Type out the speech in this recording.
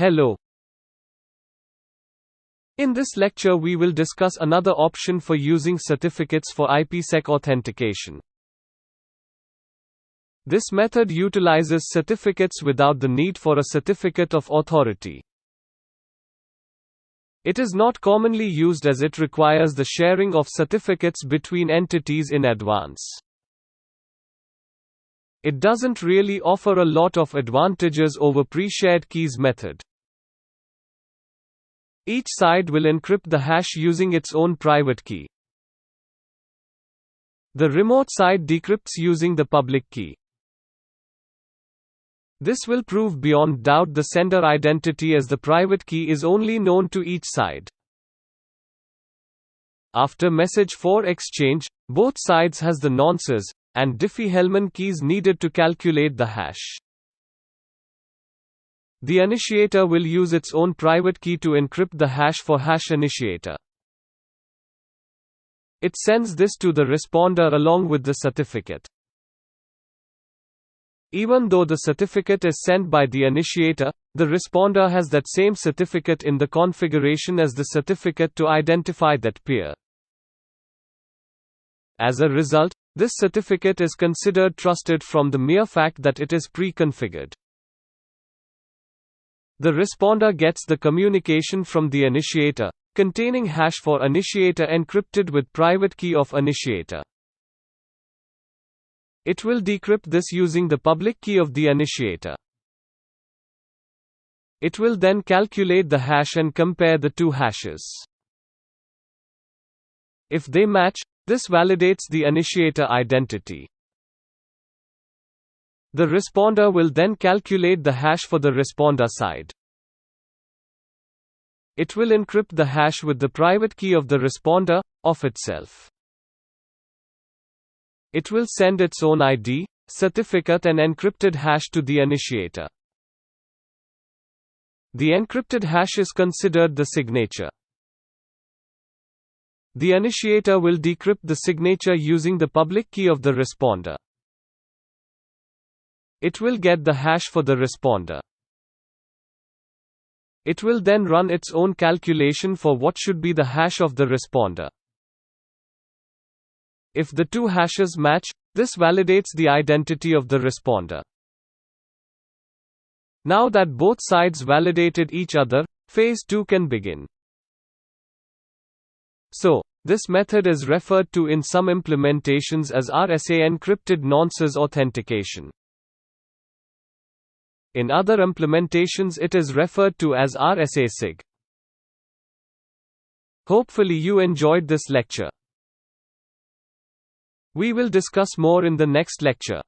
Hello. In this lecture we will discuss another option for using certificates for IPsec authentication. This method utilizes certificates without the need for a certificate of authority. It is not commonly used as it requires the sharing of certificates between entities in advance. It doesn't really offer a lot of advantages over pre-shared keys method. Each side will encrypt the hash using its own private key. The remote side decrypts using the public key. This will prove beyond doubt the sender identity, as the private key is only known to each side. After message 4 exchange, both sides has the nonces and Diffie-Hellman keys needed to calculate the hash. The initiator will use its own private key to encrypt the hash for hash initiator. It sends this to the responder along with the certificate. Even though the certificate is sent by the initiator, the responder has that same certificate in the configuration as the certificate to identify that peer. As a result, this certificate is considered trusted from the mere fact that it is pre-configured. The responder gets the communication from the initiator, containing hash for initiator encrypted with private key of initiator. It will decrypt this using the public key of the initiator. It will then calculate the hash and compare the two hashes. If they match, this validates the initiator identity. The responder will then calculate the hash for the responder side. It will encrypt the hash with the private key of the responder, of itself. It will send its own ID, certificate and encrypted hash to the initiator. The encrypted hash is considered the signature. The initiator will decrypt the signature using the public key of the responder. It will get the hash for the responder. It will then run its own calculation for what should be the hash of the responder. If the two hashes match, this validates the identity of the responder. Now that both sides validated each other, phase 2 can begin. So, this method is referred to in some implementations as RSA encrypted nonces authentication. In other implementations it is referred to as RSA SIG. Hopefully you enjoyed this lecture. We will discuss more in the next lecture.